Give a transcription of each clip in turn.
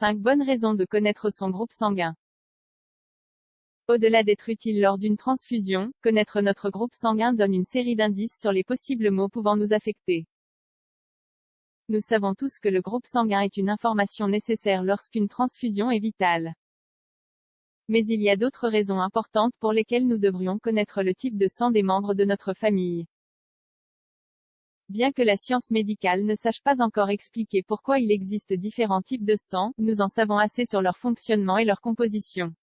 5 bonnes raisons de connaître son groupe sanguin. Au-delà d'être utile lors d'une transfusion, connaître notre groupe sanguin donne une série d'indices sur les possibles maux pouvant nous affecter. Nous savons tous que le groupe sanguin est une information nécessaire lorsqu'une transfusion est vitale. Mais il y a d'autres raisons importantes pour lesquelles nous devrions connaître le type de sang des membres de notre famille. Bien que la science médicale ne sache pas encore expliquer pourquoi il existe différents types de sang, nous en savons assez sur leur fonctionnement et leur composition.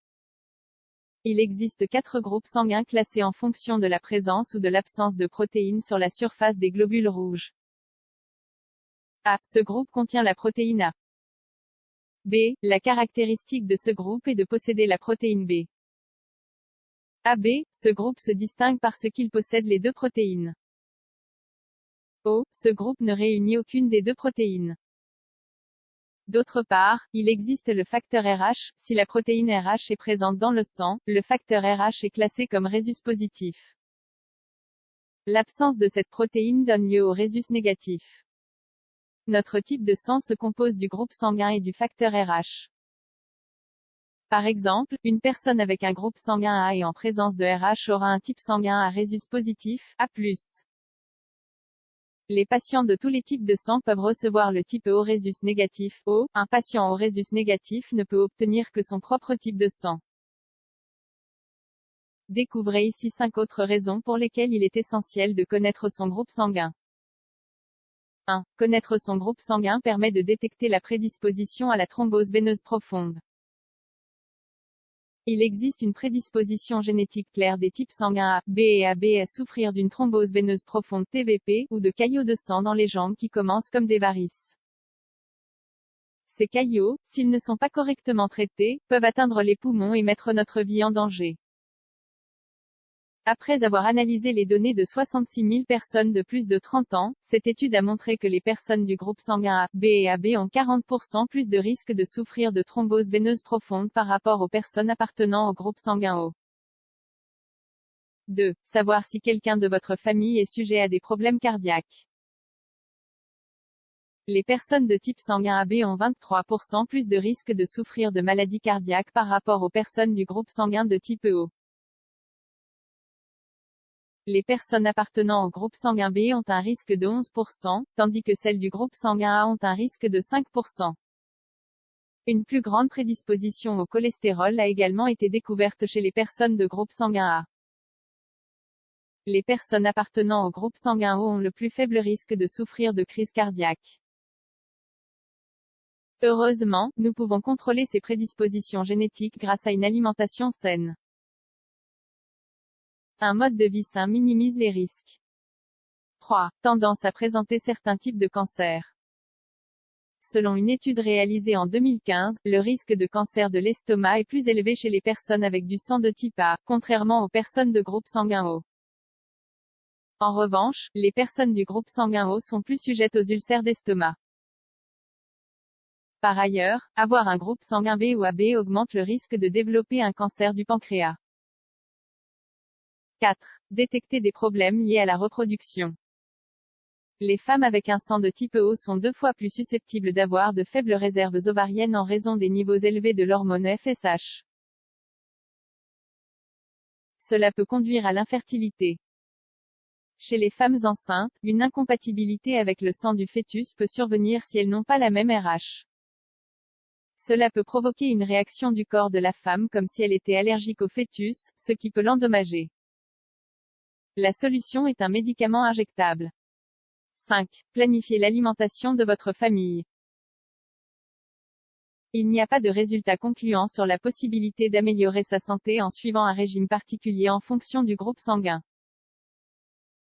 Il existe 4 groupes sanguins classés en fonction de la présence ou de l'absence de protéines sur la surface des globules rouges. A. Ce groupe contient la protéine A. B. La caractéristique de ce groupe est de posséder la protéine B. AB. Ce groupe se distingue parce qu'il possède les 2 protéines. O. Ce groupe ne réunit aucune des 2 protéines. D'autre part, il existe le facteur RH. Si la protéine RH est présente dans le sang, le facteur RH est classé comme rhésus positif. L'absence de cette protéine donne lieu au rhésus négatif. Notre type de sang se compose du groupe sanguin et du facteur RH. Par exemple, une personne avec un groupe sanguin A et en présence de RH aura un type sanguin à rhésus positif, A+. Les patients de tous les types de sang peuvent recevoir le type O rhésus négatif, O. Un patient O rhésus négatif ne peut obtenir que son propre type de sang. Découvrez ici 5 autres raisons pour lesquelles il est essentiel de connaître son groupe sanguin. 1. Connaître son groupe sanguin permet de détecter la prédisposition à la thrombose veineuse profonde. Il existe une prédisposition génétique claire des types sanguins A, B et AB à souffrir d'une thrombose veineuse profonde TVP, ou de caillots de sang dans les jambes qui commencent comme des varices. Ces caillots, s'ils ne sont pas correctement traités, peuvent atteindre les poumons et mettre notre vie en danger. Après avoir analysé les données de 66 000 personnes de plus de 30 ans, cette étude a montré que les personnes du groupe sanguin A, B et AB ont 40% plus de risque de souffrir de thrombose veineuse profonde par rapport aux personnes appartenant au groupe sanguin O. 2. Savoir si quelqu'un de votre famille est sujet à des problèmes cardiaques. Les personnes de type sanguin AB ont 23% plus de risque de souffrir de maladies cardiaques par rapport aux personnes du groupe sanguin de type O. Les personnes appartenant au groupe sanguin B ont un risque de 11%, tandis que celles du groupe sanguin A ont un risque de 5%. Une plus grande prédisposition au cholestérol a également été découverte chez les personnes de groupe sanguin A. Les personnes appartenant au groupe sanguin O ont le plus faible risque de souffrir de crise cardiaque. Heureusement, nous pouvons contrôler ces prédispositions génétiques grâce à une alimentation saine. Un mode de vie sain minimise les risques. 3. Tendance à présenter certains types de cancers. Selon une étude réalisée en 2015, le risque de cancer de l'estomac est plus élevé chez les personnes avec du sang de type A, contrairement aux personnes de groupe sanguin O. En revanche, les personnes du groupe sanguin O sont plus sujettes aux ulcères d'estomac. Par ailleurs, avoir un groupe sanguin B ou AB augmente le risque de développer un cancer du pancréas. 4. Détecter des problèmes liés à la reproduction. Les femmes avec un sang de type O sont 2 fois plus susceptibles d'avoir de faibles réserves ovariennes en raison des niveaux élevés de l'hormone FSH. Cela peut conduire à l'infertilité. Chez les femmes enceintes, une incompatibilité avec le sang du fœtus peut survenir si elles n'ont pas la même RH. Cela peut provoquer une réaction du corps de la femme comme si elle était allergique au fœtus, ce qui peut l'endommager. La solution est un médicament injectable. 5. Planifiez l'alimentation de votre famille. Il n'y a pas de résultat concluant sur la possibilité d'améliorer sa santé en suivant un régime particulier en fonction du groupe sanguin.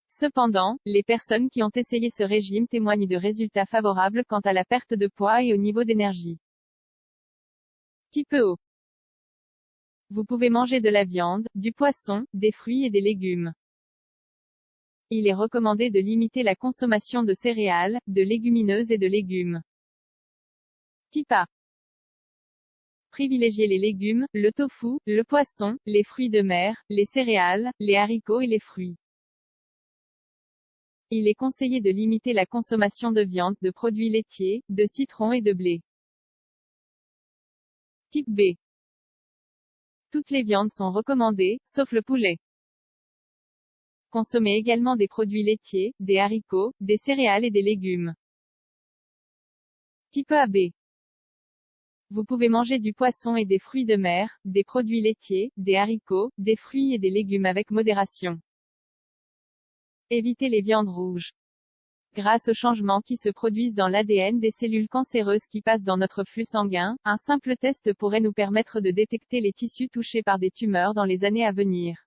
Cependant, les personnes qui ont essayé ce régime témoignent de résultats favorables quant à la perte de poids et au niveau d'énergie. Type O. Vous pouvez manger de la viande, du poisson, des fruits et des légumes. Il est recommandé de limiter la consommation de céréales, de légumineuses et de légumes. Type A. Privilégiez les légumes, le tofu, le poisson, les fruits de mer, les céréales, les haricots et les fruits. Il est conseillé de limiter la consommation de viande, de produits laitiers, de citron et de blé. Type B. Toutes les viandes sont recommandées, sauf le poulet. Consommez également des produits laitiers, des haricots, des céréales et des légumes. Type AB. Vous pouvez manger du poisson et des fruits de mer, des produits laitiers, des haricots, des fruits et des légumes avec modération. Évitez les viandes rouges. Grâce aux changements qui se produisent dans l'ADN des cellules cancéreuses qui passent dans notre flux sanguin, un simple test pourrait nous permettre de détecter les tissus touchés par des tumeurs dans les années à venir.